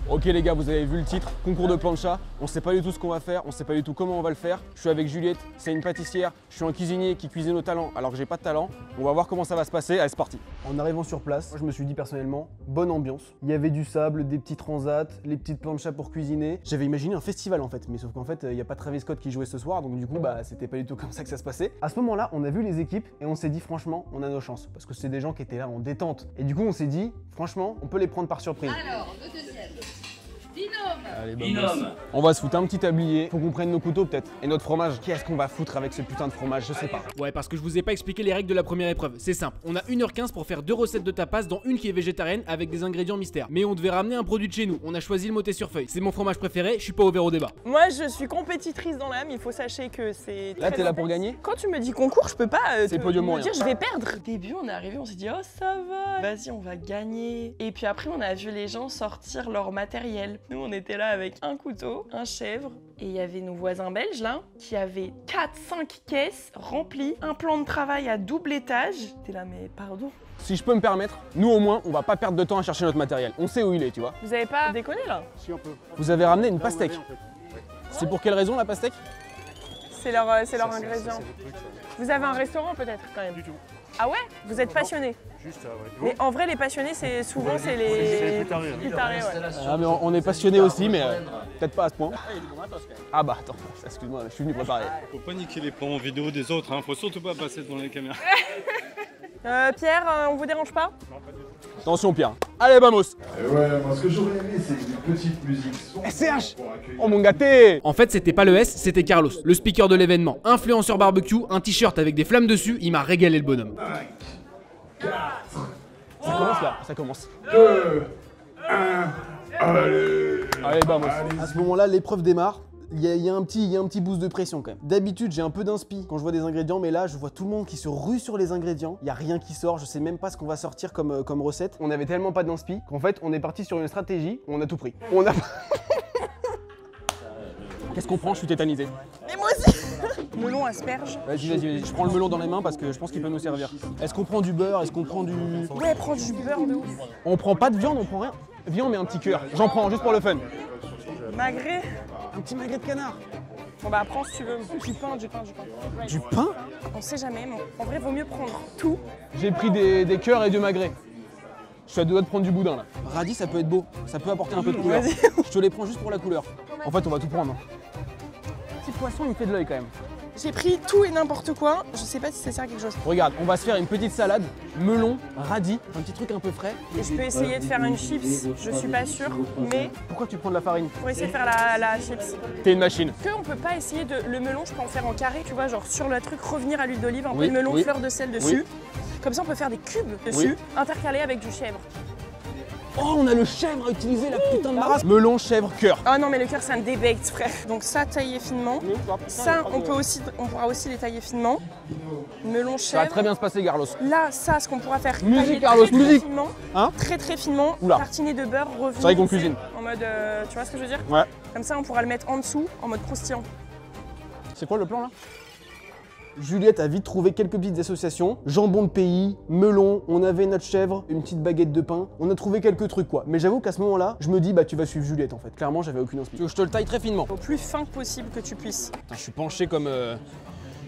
Ok les gars, vous avez vu le titre, concours de plancha. On sait pas du tout ce qu'on va faire, on sait pas du tout comment on va le faire. Je suis avec Juliette, c'est une pâtissière, je suis un cuisinier qui cuisine au talent alors que j'ai pas de talent. On va voir comment ça va se passer, allez c'est parti. En arrivant sur place, moi, je me suis dit personnellement, bonne ambiance. Il y avait du sable, des petits transats, les petites planchas pour cuisiner. J'avais imaginé un festival en fait, mais sauf qu'en fait il n'y a pas Travis Scott qui jouait ce soir, donc du coup bah c'était pas du tout comme ça que ça se passait. À ce moment-là, on a vu les équipes et on s'est dit franchement, on a nos chances parce que c'est des gens qui étaient là en détente. Et du coup on s'est dit franchement, on peut les prendre par surprise. Alors, le deuxième. Binôme. Allez, Binôme. On va se foutre un petit tablier, faut qu'on prenne nos couteaux peut-être. Et notre fromage, qu'est-ce qu'on va foutre avec ce putain de fromage, je sais pas. Ouais, parce que je vous ai pas expliqué les règles de la première épreuve. C'est simple, on a 1h15 pour faire 2 recettes de tapas, dont une qui est végétarienne avec des ingrédients mystères. Mais on devait ramener un produit de chez nous, on a choisi le moté sur feuille. C'est mon fromage préféré, je suis pas ouvert au débat. Moi, je suis compétitrice dans l'âme, il faut sachez que c'est. Là t'es là pour gagner? Quand tu me dis concours, je peux pas C'est podium me moyen. dire je vais perdre. Au début, on est arrivé, on s'est dit oh ça va, vas-y, on va gagner. Et puis après, on a vu les gens sortir leur matériel. Nous, on était là avec un couteau, un chèvre, et il y avait nos voisins belges là qui avaient 4-5 caisses remplies, un plan de travail à double étage. T'es là, mais pardon. Si je peux me permettre, nous au moins, on va pas perdre de temps à chercher notre matériel. On sait où il est, tu vois. Vous avez pas déconné là? Vous avez ramené une pastèque. C'est pour quelle raison la pastèque? C'est leur ingrédient. Vous avez un restaurant peut-être quand même? Du tout. Ah ouais? Vous êtes passionné? Juste, ouais. Mais en vrai, les passionnés, c'est souvent c'est les plus tarés, plus tarés, ouais. Ah mais on est passionné aussi, mais peut-être pas à ce point. Ah bah attends, excuse-moi, je suis venu préparer. Faut pas niquer les plans vidéo des autres, hein. Faut surtout pas passer devant les caméras. Pierre, on vous dérange pas? Attention Pierre. Allez vamos. Ouais, moi ce que j'aurais aimé c'est une petite musique sombre SCH. pour accueillir. Oh mon gâté. En fait, c'était pas le S, c'était Carlos, le speaker de l'événement. Influenceur barbecue, un t-shirt avec des flammes dessus, il m'a régalé le bonhomme. 5, 4, Ça commence là, ça commence. 2, 1, allez. Allez vamos. À ce moment-là, l'épreuve démarre. Il y a un petit boost de pression quand même. D'habitude, j'ai un peu d'inspi quand je vois des ingrédients, mais là, je vois tout le monde qui se rue sur les ingrédients. Il n'y a rien qui sort, je sais même pas ce qu'on va sortir comme recette. On avait tellement pas d'inspi qu'en fait, on est parti sur une stratégie où on a tout pris. On a... Qu'est-ce qu'on prend? Je suis tétanisé. Mais moi aussi. Melon, asperge. Vas-y, je prends le melon dans les mains parce que je pense qu'il peut nous servir. Est-ce qu'on prend du beurre? Est-ce qu'on prend du... Ouais, prends du beurre de ouf. On prend pas de viande, on prend rien. Viens, on met un petit cœur. J'en prends juste pour le fun. Magret. Un petit magret de canard. Bon bah prends si tu veux. Du pain. Du pain? On sait jamais, mais en vrai, vaut mieux prendre tout. J'ai pris des cœurs et du magret. Je suis à deux doigts de prendre du boudin là. Radis, ça peut être beau. Ça peut apporter un peu de couleur. Vas-y. Je te les prends juste pour la couleur. En fait, on va tout prendre. Petit poisson, il me fait de l'œil quand même. J'ai pris tout et n'importe quoi. Je sais pas si ça sert à quelque chose. Regarde, on va se faire une petite salade, melon, radis, un petit truc un peu frais. Et je peux essayer de faire une chips. Je suis pas sûre, mais Pourquoi tu prends de la farine? pour essayer de faire la chips. T'es une machine. Que on peut pas essayer de le melon, je peux en faire en carré, tu vois, genre sur le truc revenir à l'huile d'olive, un peu Oui, de melon, oui. fleur de sel dessus. Comme ça, on peut faire des cubes dessus, intercalés avec du chèvre. Oh, on a le chèvre à utiliser, la putain de marasse. Melon, chèvre, cœur. Ah non, mais le cœur, c'est un débaked, frère. Donc ça, taillé finement. Ça, on pourra aussi les tailler finement. Melon, Ça va chèvre. très bien se passer, Carlos. Là, ça, ce qu'on pourra faire. Musique, tailler Carlos, très, musique. Très finement, Hein très finement. Oula. Tartiner de beurre, revenir. C'est vrai qu'on tu sais, cuisine. En mode, tu vois ce que je veux dire? Ouais. Comme ça, on pourra le mettre en dessous, en mode croustillant. C'est quoi le plan là? Juliette a vite trouvé quelques petites associations. Jambon de pays, melon, on avait notre chèvre, une petite baguette de pain. On a trouvé quelques trucs quoi. Mais j'avoue qu'à ce moment-là, je me dis bah tu vas suivre Juliette en fait. Clairement, j'avais aucune inspiration. Je te le taille très finement. Au plus fin que possible que tu puisses. Putain, je suis penché comme...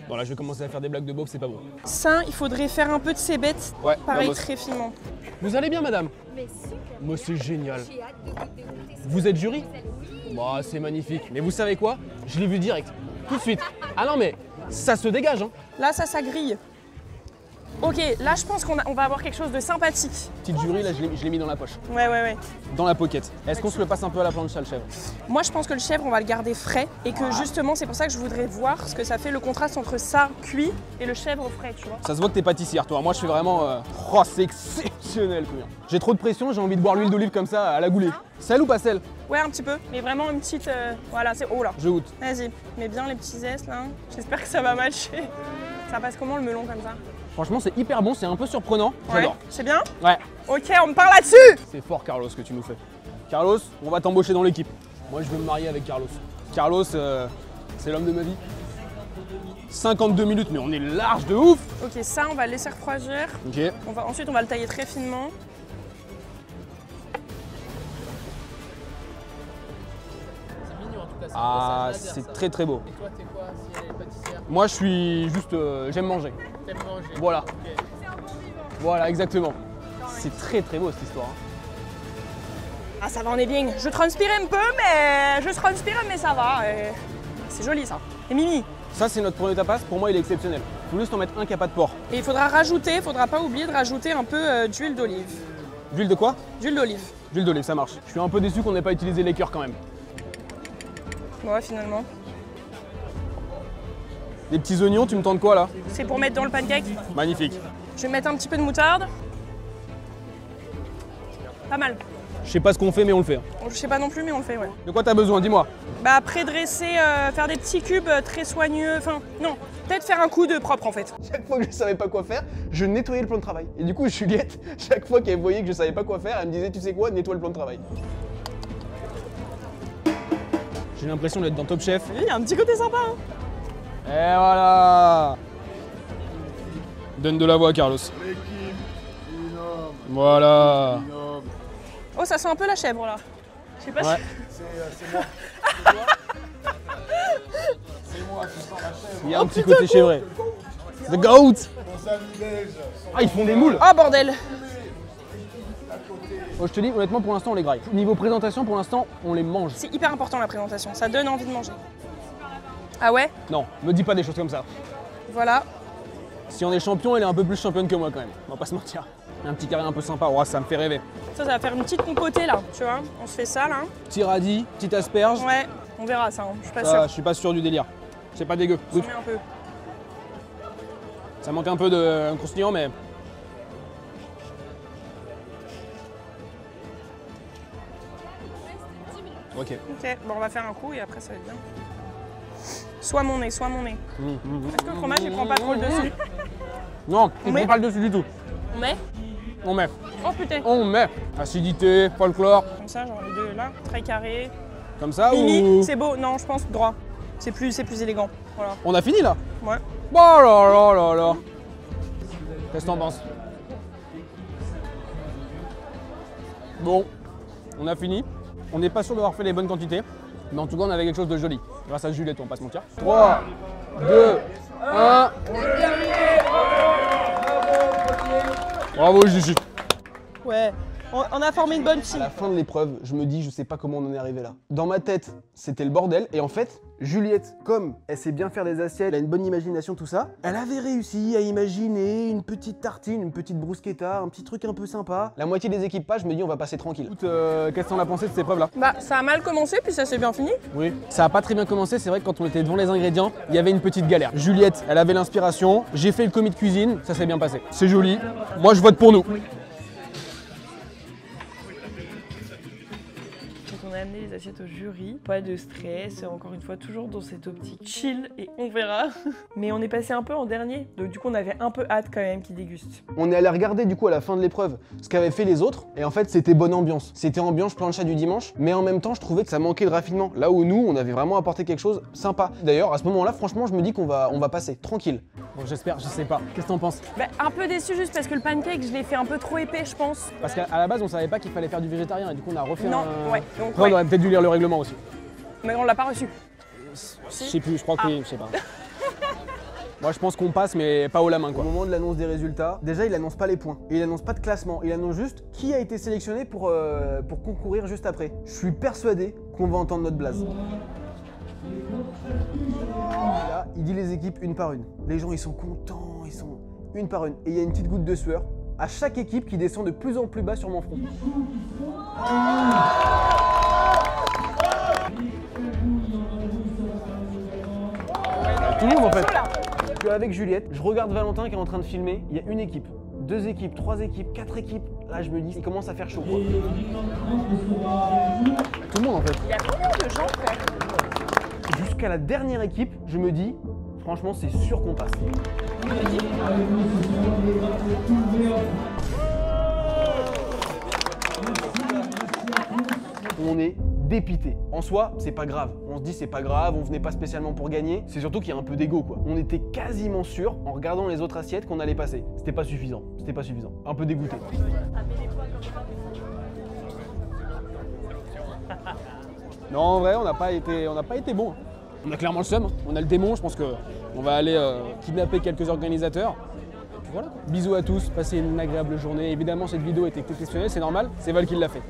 Bon là, je vais commencer à faire des blagues de beauf, c'est pas bon. Ça, il faudrait faire un peu de cébettes. Ouais, Pareil, vamos. très finement. Vous allez bien madame? Mais super. Moi c'est génial. J'ai hâte de goûter ça. Vous êtes jury? Oui. Bah c'est magnifique. Mais vous savez quoi? Je l'ai vu direct. Tout de suite. Ah non mais ça se dégage hein. Là, ça grille. Ok, là, je pense qu'on va avoir quelque chose de sympathique. Petite jury, là je l'ai mis dans la poche. Ouais. Dans la pocket. Est-ce qu'on se le passe un peu à la planche, le chèvre? Moi, je pense que le chèvre, on va le garder frais. Et que justement, c'est pour ça que je voudrais voir ce que ça fait le contraste entre ça cuit et le chèvre frais, tu vois. Ça se voit que t'es pâtissière toi. Moi je fais vraiment... Oh c'est exceptionnel quoi. J'ai trop de pression, j'ai envie de boire l'huile d'olive comme ça à la goulée. Sel ou pas sel? Ouais, un petit peu. Mais vraiment une petite... Voilà, c'est... Oh là. Je goûte. Vas-y, mets bien les petits zestes là. J'espère que ça va matcher. Ça passe comment le melon comme ça? Franchement c'est hyper bon, c'est un peu surprenant. Ouais. J'adore. C'est bien? Ouais. Ok, on me parle là-dessus. C'est fort Carlos ce que tu nous fais. Carlos, on va t'embaucher dans l'équipe. Moi je veux me marier avec Carlos. Carlos, c'est l'homme de ma vie. 52 minutes, mais on est large de ouf. Ok, ça, on va le laisser refroidir. Ok. Ensuite, on va le tailler très finement. Ah, c'est très très beau. Et toi, t'es quoi si elle est pâtissière? Moi, je suis juste. J'aime manger. T'aimes manger? Voilà. Ok. Voilà, exactement. C'est très très beau cette histoire. Ah, ça va, on est bien. Je transpire un peu, mais ça va. C'est joli ça. Et Mimi. Ça, c'est notre premier tapas. Pour moi, il est exceptionnel. Faut juste en mettre un qui a pas de porc. Et il faudra pas oublier de rajouter un peu d'huile d'olive. D'huile de quoi? D'huile d'olive. D'huile d'olive, ça marche. Je suis un peu déçu qu'on n'ait pas utilisé les cœurs quand même. Ouais, finalement. Des petits oignons, tu me tentes quoi là? C'est pour mettre dans le pancake. Magnifique. Je vais mettre un petit peu de moutarde. Pas mal. Je sais pas ce qu'on fait, mais on le fait. Je sais pas non plus, mais on le fait, ouais. De quoi t'as besoin? Dis-moi. Bah, prédresser, faire des petits cubes très soigneux. Enfin, non, peut-être faire un coup de propre en fait. Chaque fois que je savais pas quoi faire, je nettoyais le plan de travail. Et du coup, Juliette, chaque fois qu'elle voyait que je savais pas quoi faire, elle me disait, tu sais quoi, nettoie le plan de travail. J'ai l'impression d'être dans Top Chef. Il y a un petit côté sympa, hein. Et voilà. Donne de la voix à Carlos. Voilà. Oh, ça sent un peu la chèvre là. Je sais pas Ouais. si. Il y a un petit côté chévré. The goat. Ah, ils font des moules. Oh bordel. Moi, je te dis, honnêtement, pour l'instant, on les graille. Niveau présentation, pour l'instant, on les mange. C'est hyper important la présentation, ça donne envie de manger. Ah ouais? Non, me dis pas des choses comme ça. Voilà. Si on est champion, elle est un peu plus championne que moi quand même. On va pas se mentir. Un petit carré un peu sympa, ouais, ça me fait rêver. Ça va faire une petite compotée là, tu vois. On se fait ça là. Petit radis, petite asperge. Ouais, on verra ça, hein. Je suis pas Ça, sûre. je suis pas sûr du délire. C'est pas dégueu. On met un peu. Ça manque un peu de croustillant, mais. Ok. Ok, bon on va faire un coup et après ça va être bien. Soit mon nez, soit mon nez. Est-ce que le fromage il prend pas trop le dessus? Non, il met- prend pas le dessus du tout. On met? On met. Oh putain. On met. Acidité, folklore. Comme ça, genre les deux là, très carré. Comme ça Mimi, ou. c'est beau, non je pense droit. C'est plus élégant. Voilà. On a fini là? Ouais. Oh là là là là. Qu'est-ce que t'en penses? Bon, on a fini. On n'est pas sûr d'avoir fait les bonnes quantités, mais en tout cas on avait quelque chose de joli. Grâce à Juliette, on va pas se mentir. 3, 2, 1. Bravo Gigi. Ouais, on a formé une bonne À team. la fin de l'épreuve, je me dis, je sais pas comment on en est arrivé là. Dans ma tête, c'était le bordel. Et en fait, Juliette, comme elle sait bien faire des assiettes, elle a une bonne imagination, tout ça, elle avait réussi à imaginer une petite tartine, une petite bruschetta, un petit truc un peu sympa. La moitié des équipages, je me dis, on va passer tranquille. Écoute, qu'est-ce qu'on a pensé de cette épreuve là? Bah ça a mal commencé puis ça s'est bien fini. Oui. Ça a pas très bien commencé, c'est vrai que quand on était devant les ingrédients, il y avait une petite galère. Juliette, elle avait l'inspiration, j'ai fait le commis de cuisine, ça s'est bien passé. C'est joli. Moi, je vote pour nous. Donc on a amené les assiettes au jury, pas de stress, encore une fois toujours dans cette optique chill et on verra. Mais on est passé un peu en dernier, donc du coup on avait un peu hâte quand même qu'ils dégustent. On est allé regarder du coup à la fin de l'épreuve ce qu'avaient fait les autres et en fait c'était bonne ambiance. C'était ambiance plancha du dimanche, mais en même temps je trouvais que ça manquait de raffinement. Là où nous on avait vraiment apporté quelque chose sympa. D'ailleurs à ce moment-là franchement je me dis qu'on va passer tranquille. Bon j'espère, je sais pas. Qu'est-ce que t'en penses? Bah un peu déçu juste parce que le pancake je l'ai fait un peu trop épais je pense. Parce qu'à la base on savait pas qu'il fallait faire du végétarien et du coup on a refait Non, un... ouais, donc Après, on aurait peut-être dû lire le règlement aussi. Mais on l'a pas reçu. Je sais plus, je crois que oui, je sais pas. Moi je pense qu'on passe mais pas haut la main quoi. Au moment de l'annonce des résultats, déjà il annonce pas les points, il annonce pas de classement, il annonce juste qui a été sélectionné pour concourir juste après. Je suis persuadé qu'on va entendre notre blaze. Et là, il dit les équipes une par une. Les gens ils sont contents, ils sont une par une. Et il y a une petite goutte de sueur à chaque équipe qui descend de plus en plus bas sur mon front. Tout le monde en fait. Je suis avec Juliette, je regarde Valentin qui est en train de filmer, il y a une équipe, 2 équipes, 3 équipes, 4 équipes. Là je me dis, il commence à faire chaud quoi. Tout le monde en fait. Il y a combien de gens frère? Jusqu'à la dernière équipe, je me dis, franchement c'est sûr qu'on passe. On est dépité. En soi, c'est pas grave. On se dit c'est pas grave, on venait pas spécialement pour gagner. C'est surtout qu'il y a un peu d'ego quoi. On était quasiment sûr, en regardant les autres assiettes, qu'on allait passer. C'était pas suffisant. C'était pas suffisant. Un peu dégoûté. Non, en vrai, on n'a pas été bon. On a clairement le seum, on a le démon, je pense qu'on va aller kidnapper quelques organisateurs. Et puis voilà. Bisous à tous, passez une agréable journée. Évidemment, cette vidéo était exceptionnelle, c'est normal, c'est Val qui l'a fait.